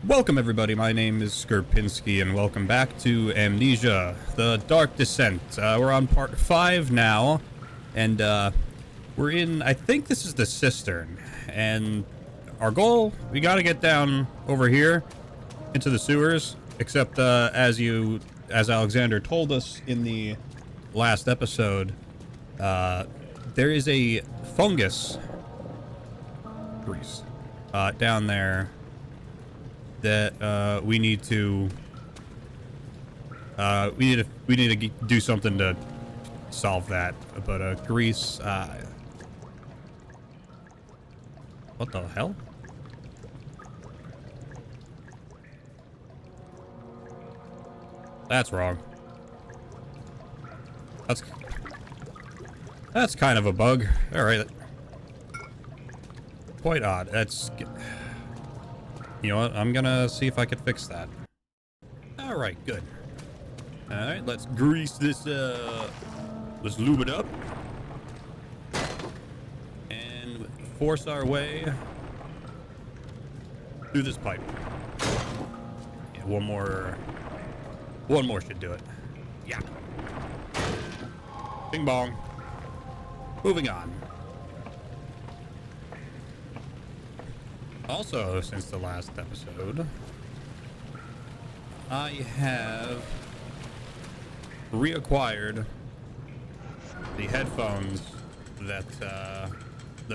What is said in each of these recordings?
Welcome everybody, my name is Skurpinski and welcome back to Amnesia, The Dark Descent. We're on part 5 now, and we're in, I think this is the cistern, and our goal, we gotta get down over here into the sewers, except as Alexander told us in the last episode, there is a fungus grease down there that we need to do something to solve that. But grease, what the hell? That's wrong. That's kind of a bug. All right. Quite odd. You know what? I'm gonna see if I can fix that. All right, good. All right, let's grease this. Let's lube it up and force our way through this pipe. Yeah, one more should do it. Yeah. Bing bong. Moving on. Also, since the last episode, I have reacquired the headphones that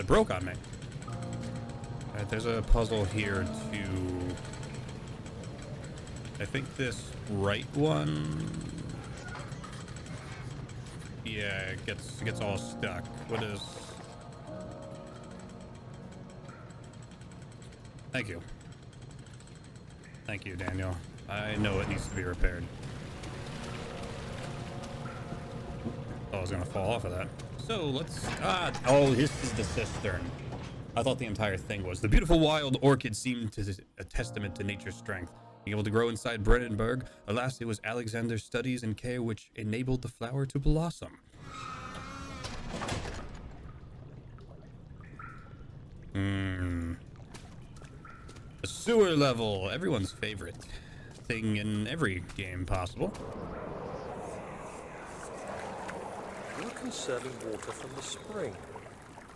broke on me. Alright, there's a puzzle here too. I think this right one, yeah, it gets all stuck. What is? Thank you. Thank you, Daniel. I know it needs to be repaired. Oh, I was gonna fall off of that. So let's, oh, this is the cistern. I thought the entire thing was. The beautiful wild orchid seemed to a testament to nature's strength. Being able to grow inside Brandenburg, alas, it was Alexander's studies and care which enabled the flower to blossom. A sewer level, everyone's favorite thing in every game possible. You're conserving water from the spring.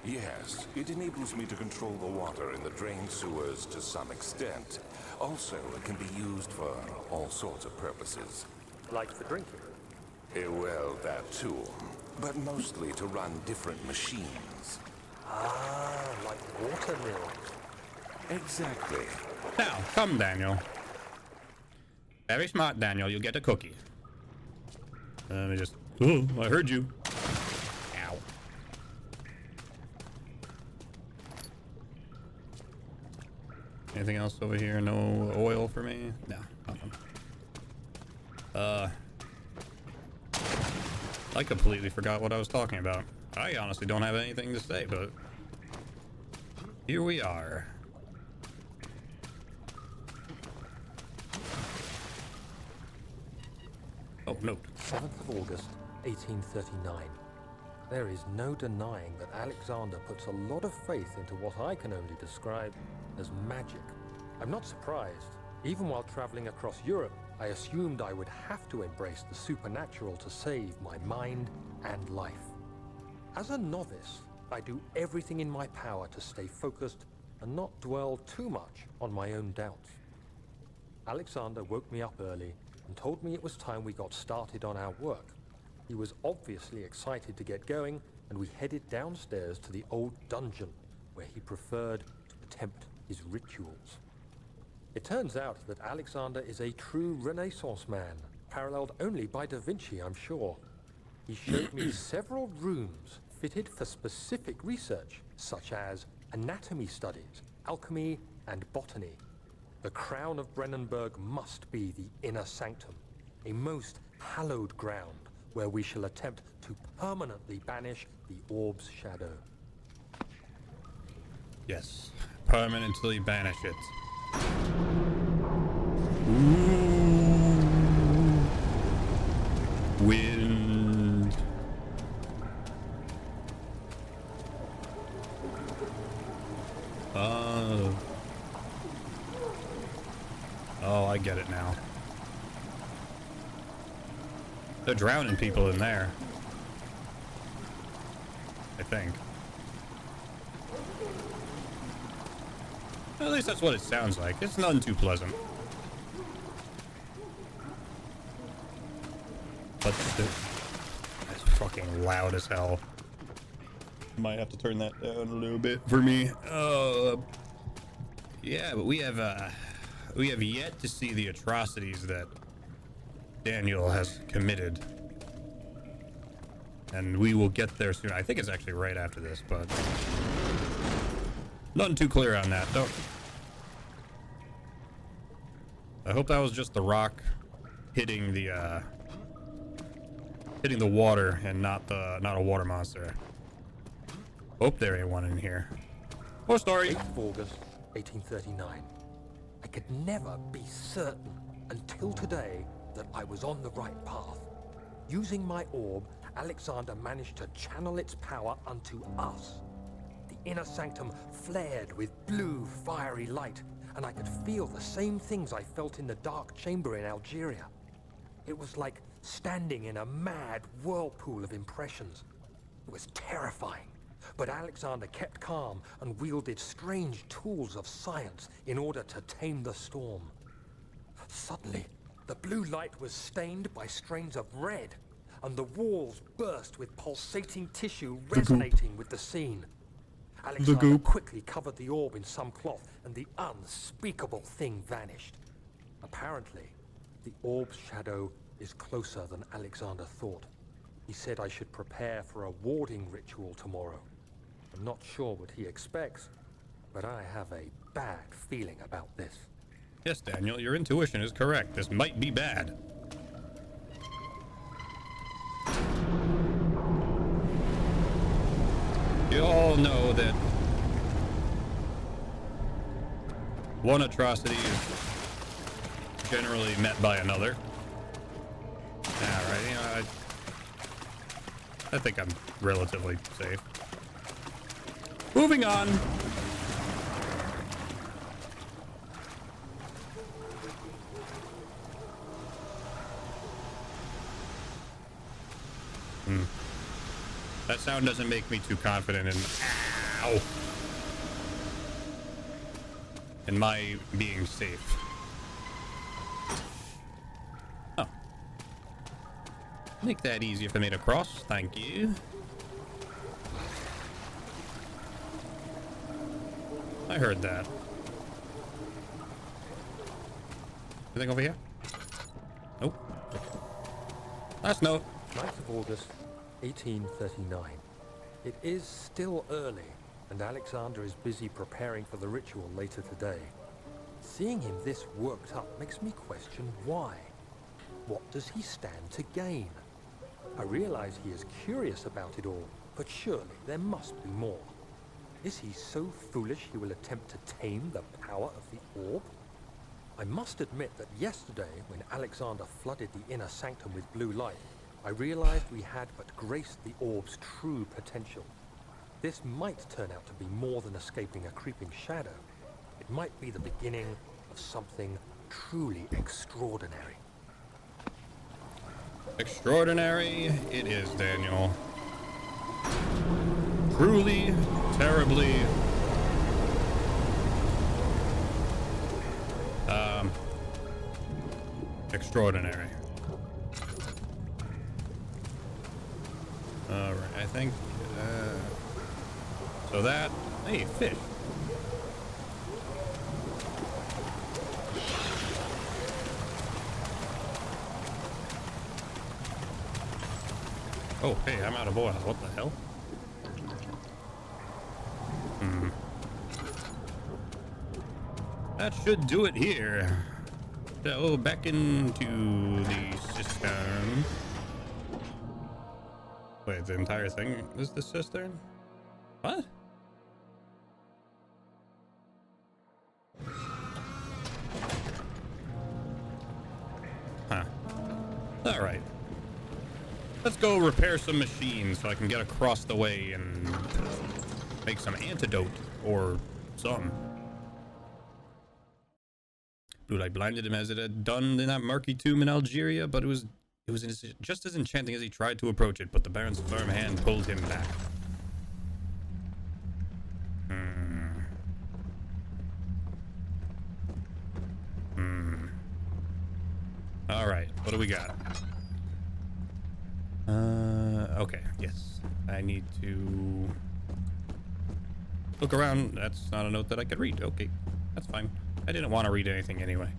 Yes, it enables me to control the water in the drained sewers to some extent. Also, it can be used for all sorts of purposes. Like for drinking? Well, that too. But mostly to run different machines. Ah, like water mills. Exactly. Now, come, Daniel. Very smart, Daniel. You'll get a cookie. Let me just... Oh, I heard you. Ow. Anything else over here? No oil for me? No, nothing. I completely forgot what I was talking about. I honestly don't have anything to say, but... here we are. Oh, note. 7th of August, 1839. There is no denying that Alexander puts a lot of faith into what I can only describe as magic. I'm not surprised. Even while traveling across Europe, I assumed I would have to embrace the supernatural to save my mind and life. As a novice, I do everything in my power to stay focused and not dwell too much on my own doubts. Alexander woke me up early and told me it was time we got started on our work. He was obviously excited to get going, and we headed downstairs to the old dungeon, where he preferred to attempt his rituals. It turns out that Alexander is a true Renaissance man, paralleled only by Da Vinci, I'm sure. He showed me several rooms fitted for specific research, such as anatomy studies, alchemy, and botany. The crown of Brandenburg must be the inner sanctum, a most hallowed ground where we shall attempt to permanently banish the orb's shadow. Yes, permanently banish it. Ooh. Wind. Oh, I get it now. They're drowning people in there. I think. At least that's what it sounds like. It's none too pleasant. But that's fucking loud as hell. Might have to turn that down a little bit for me. Yeah, but we have yet to see the atrocities that Daniel has committed. And we will get there soon. I think it's actually right after this, but nothing too clear on that. Don't. I hope that was just the rock hitting the water and not a water monster. Hope there ain't one in here. More story. 8th of August, 1839. I could never be certain until today that I was on the right path. Using my orb, Alexander managed to channel its power unto us. The inner sanctum flared with blue, fiery light, and I could feel the same things I felt in the dark chamber in Algeria. It was like standing in a mad whirlpool of impressions. It was terrifying, but Alexander kept calm and wielded strange tools of science in order to tame the storm. Suddenly, the blue light was stained by strains of red, and the walls burst with pulsating tissue resonating with the scene. Alexander quickly covered the orb in some cloth, and the unspeakable thing vanished. Apparently, the orb's shadow is closer than Alexander thought. He said I should prepare for a warding ritual tomorrow. I'm not sure what he expects, but I have a bad feeling about this. Yes, Daniel, your intuition is correct. This might be bad. You all know that one atrocity is generally met by another. Alright, you know, I think I'm relatively safe. Moving on. That sound doesn't make me too confident in my being safe. Oh. Make that easier for me to cross. Thank you. I heard that. Anything over here? Nope. Last note. 9th of August, 1839. It is still early, and Alexander is busy preparing for the ritual later today. Seeing him this worked up makes me question why. What does he stand to gain? I realize he is curious about it all, but surely there must be more. Is he so foolish he will attempt to tame the power of the orb? I must admit that yesterday, when Alexander flooded the inner sanctum with blue light, I realized we had but graced the orb's true potential. This might turn out to be more than escaping a creeping shadow. It might be the beginning of something truly extraordinary. Extraordinary it is, Daniel. Truly, terribly, extraordinary. Alright, I think, so that, hey, fish. Oh, hey, I'm out of oil. What the hell? That should do it here. So, back into the cistern. Wait, the entire thing is the cistern? What? Huh. Alright. Let's go repair some machines so I can get across the way and make some antidote or some. Blue light blinded him as it had done in that murky tomb in Algeria, but it was just as enchanting as he tried to approach it, but the Baron's firm hand pulled him back. Alright, what do we got? Okay, yes. I need to look around. That's not a note that I could read. Okay, that's fine. I didn't want to read anything anyway.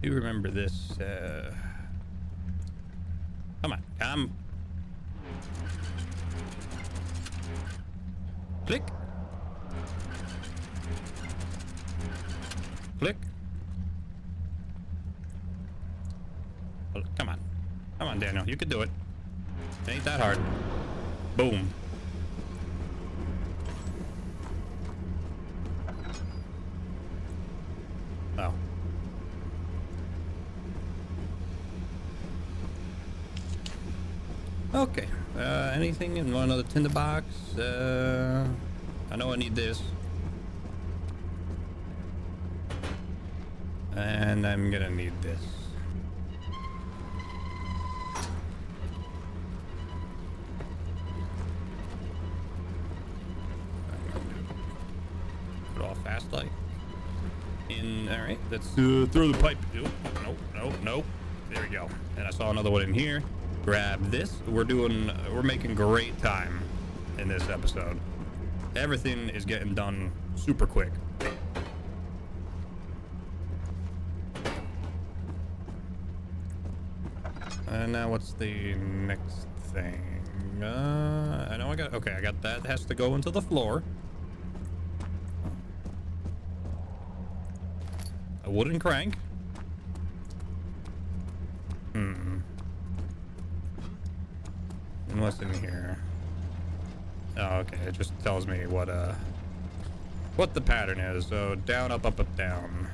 You remember this, come on, come. Click. Click. Well, come on. Come on, Daniel. You can do it. It ain't that hard. Boom. Oh. Okay. Anything in one other tinderbox? I know I need this. And I'm gonna need this. Put it all fast like. In, alright, let's throw the pipe. Nope. There we go. And I saw another one in here. Grab this. We're making great time in this episode. Everything is getting done super quick. And now what's the next thing? I know I got that. It has to go into the floor. A wooden crank. And what's in here? Oh, okay. It just tells me what the pattern is. So down, up, up, up, down.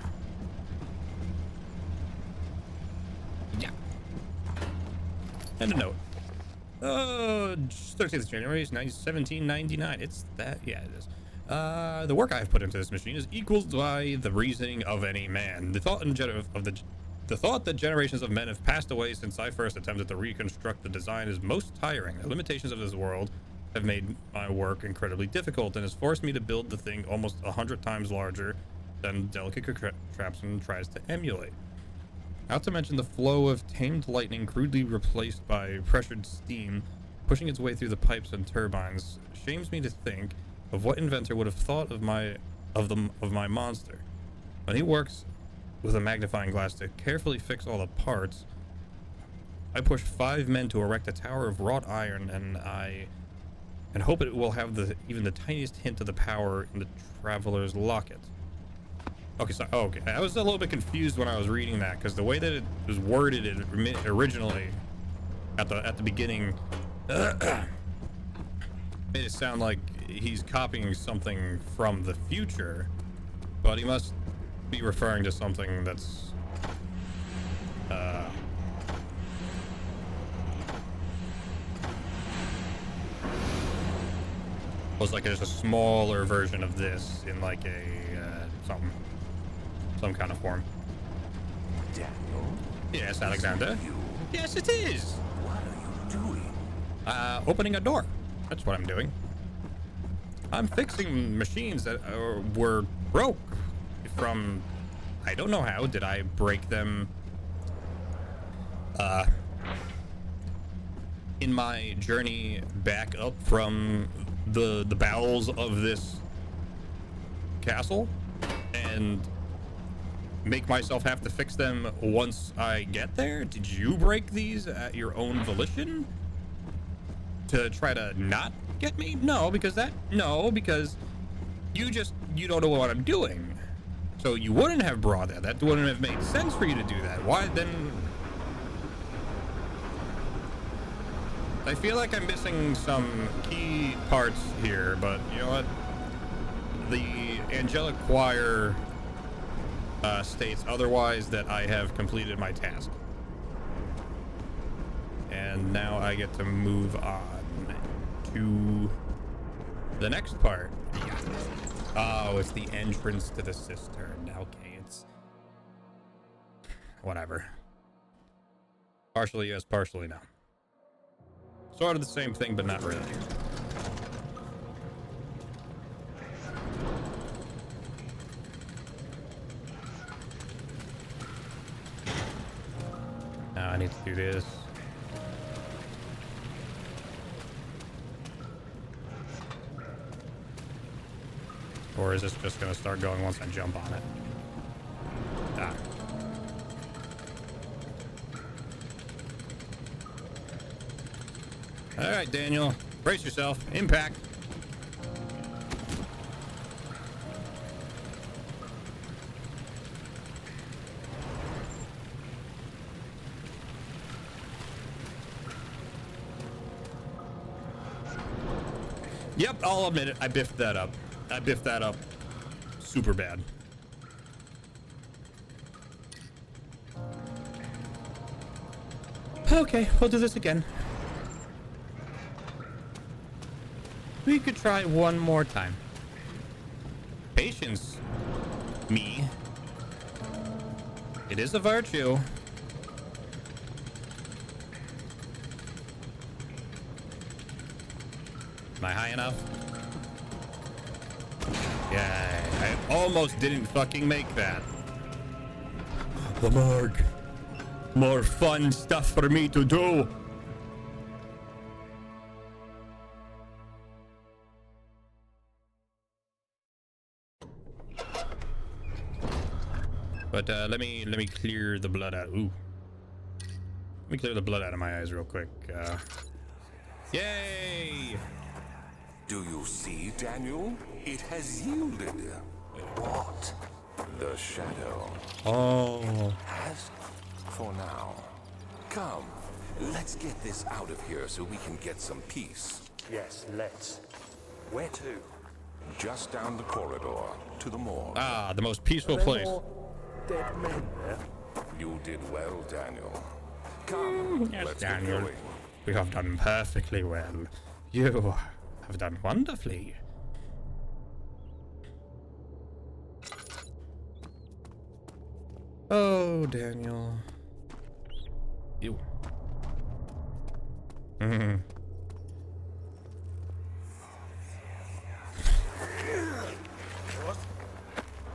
Yeah. And a note. 13th January, 1799. It's that. Yeah, it is. The work I have put into this machine is equaled by the reasoning of any man. The thought that generations of men have passed away since I first attempted to reconstruct the design is most tiring. The limitations of this world have made my work incredibly difficult and has forced me to build the thing almost 100 times larger than delicate contraption tries to emulate. Not to mention the flow of tamed lightning crudely replaced by pressured steam pushing its way through the pipes and turbines shames me to think of what inventor would have thought of my monster. When he works with a magnifying glass to carefully fix all the parts, I push 5 men to erect a tower of wrought iron, and hope it will have even the tiniest hint of the power in the traveler's locket. Okay, so okay, I was a little bit confused when I was reading that because the way that it was worded originally at the beginning made it sound like he's copying something from the future, but he must be referring to something that's was like there's a smaller version of this in like a some kind of form. Daniel? Yes, Alexander. Yes, it is. What are you doing? Opening a door. That's what I'm doing. I'm fixing machines that were broke from, I don't know how. Did I break them in my journey back up from the bowels of this castle and make myself have to fix them once I get there? Did you break these at your own volition to try to not get me? No, because you don't know what I'm doing. So you wouldn't have brought that. That wouldn't have made sense for you to do that. Why then? I feel like I'm missing some key parts here, but you know what? The angelic choir states otherwise, that I have completed my task. And now I get to move on to the next part. Oh, it's the entrance to the cistern. Okay, it's... whatever. Partially yes, partially no. Sort of the same thing, but not really. Now I need to do this. Or is this just going to start going once I jump on it? Ah. All right, Daniel. Brace yourself. Impact. Yep, I'll admit it. I biffed that up. I biffed that up super bad. Okay, we'll do this again. We could try one more time. Patience. Me. It is a virtue. Am I high enough? Yeah, I almost didn't fucking make that. The morgue. More fun stuff for me to do. But let me clear the blood out. Ooh. Let me clear the blood out of my eyes real quick. Yay! Do you see, Daniel? It has yielded. What? The shadow. Oh. Has? For now. Come, let's get this out of here so we can get some peace. Yes, let's. Where to? Just down the corridor to the morgue. Ah, the most peaceful place. Dead men there. You did well, Daniel. Come, Yes, let's Daniel. get going. We have done perfectly well. You have done wonderfully. Oh, Daniel. You.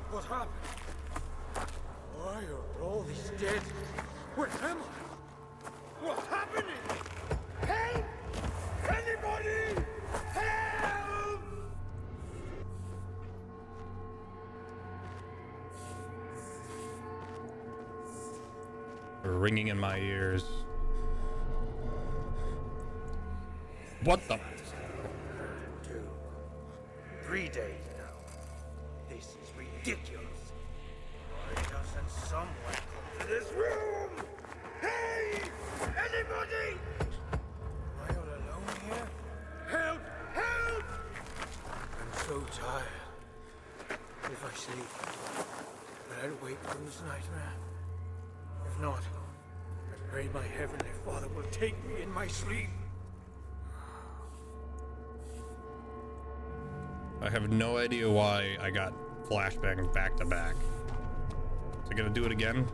What happened? Why are all these dead? Where am I? What's happening? Help! Anybody! Help! Ringing in my ears. What the? 2, 3 days now. This is ridiculous. Why doesn't someone come to this room? Hey! Anybody! Am I all alone here? Help! Help! I'm so tired. If I sleep, will I wake from this nightmare? If not, I pray my heavenly Father will take me in my sleep. I have no idea why I got flashbangs back to back. Is it gonna do it again?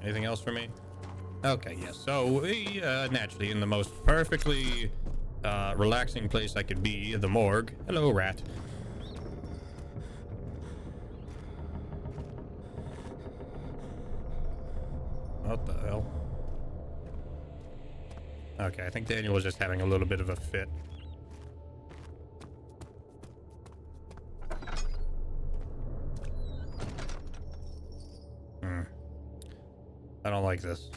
Anything else for me? Okay, yes. So we naturally in the most perfectly relaxing place I could be, the morgue. Hello, rat. What the hell? Okay, I think Daniel was just having a little bit of a fit. I don't like this.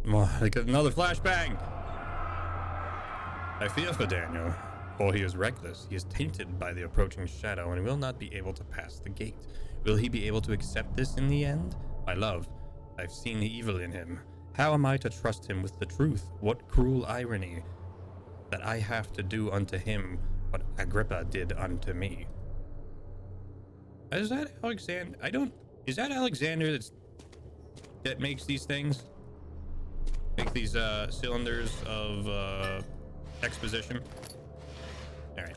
I get another flashbang. I fear for Daniel, for he is reckless. He is tainted by the approaching shadow and will not be able to pass the gate. Will he be able to accept this in the end? My love, I've seen the evil in him. How am I to trust him with the truth? What cruel irony that I have to do unto him what Agrippa did unto me. Is that Alexander? Is that Alexander that makes these things? Make these cylinders of exposition. All right.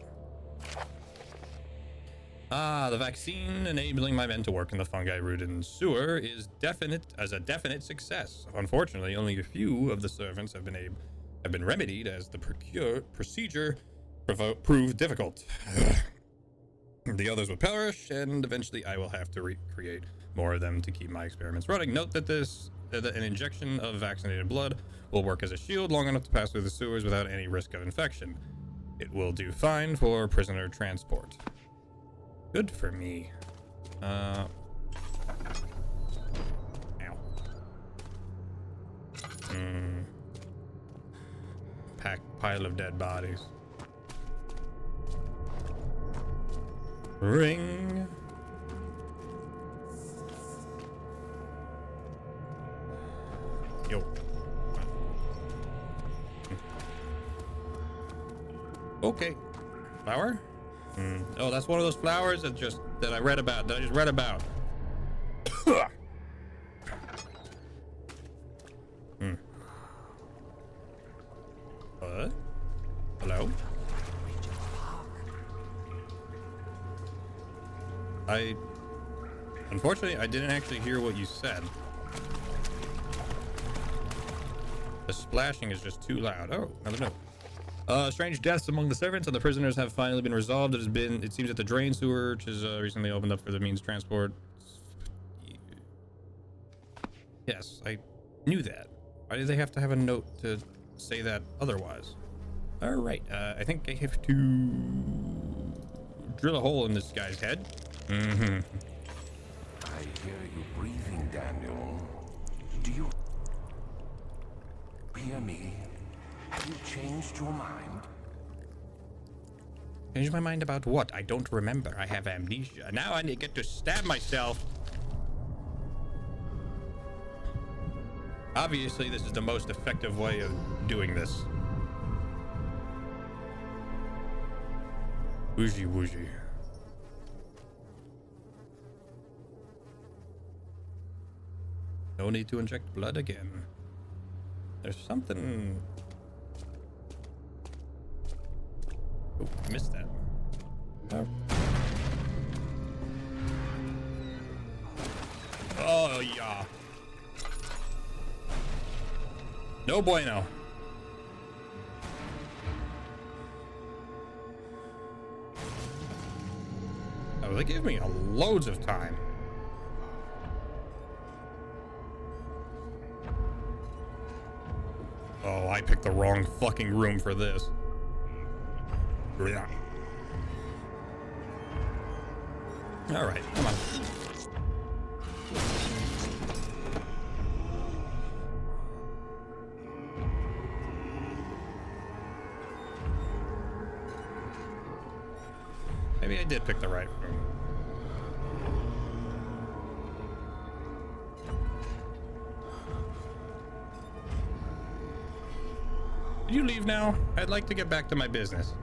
The vaccine enabling my men to work in the fungi-ridden sewer is a definite success. Unfortunately, only a few of the servants have been remedied as the procedure proved difficult. The others will perish, and eventually I will have to recreate more of them to keep my experiments running. Note that an injection of vaccinated blood will work as a shield long enough to pass through the sewers without any risk of infection. It will do fine for prisoner transport. Good for me. Ow. Pile of dead bodies. Ring. Yo. Okay. Flower? Oh, that's one of those flowers that I read about. That I just read about. What? Hello? Unfortunately, I didn't actually hear what you said. The splashing is just too loud. Oh, another note. Strange deaths among the servants and the prisoners have finally been resolved. It seems that the drain sewer, which is recently opened up for the means of transport. Yes, I knew that. Why do they have to have a note to say that otherwise? All right, I think I have to drill a hole in this guy's head. Mm-hmm. I hear you breathing, Daniel. Do you hear me? Have you changed your mind? Changed my mind about what? I don't remember. I have amnesia. Now I get to stab myself. Obviously, this is the most effective way of doing this. Woozy woozy. No need to inject blood again. There's something... Oh, I missed that. Oh. Oh, yeah. No bueno. Oh, they gave me loads of time. Oh, I picked the wrong fucking room for this. Yeah. All right, come on. Maybe I did pick the right room. Did you leave now? I'd like to get back to my business.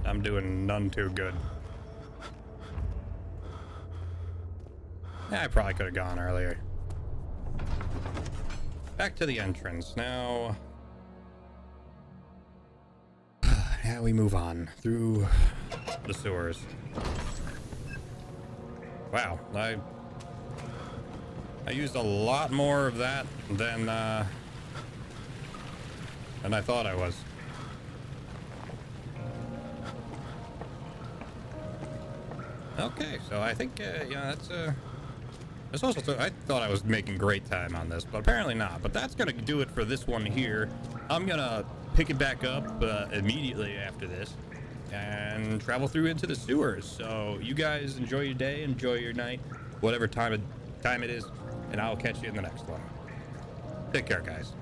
I'm doing none too good. Yeah, I probably could have gone earlier. Back to the entrance. Now we move on through the sewers. Wow, I used a lot more of that than I thought I was. Okay, so I think yeah, that's also I thought I was making great time on this, but apparently not. But that's gonna do it for this one here. I'm gonna pick it back up immediately after this and travel through into the sewers. So you guys enjoy your day, enjoy your night, whatever time it is, and I'll catch you in the next one. Take care, guys.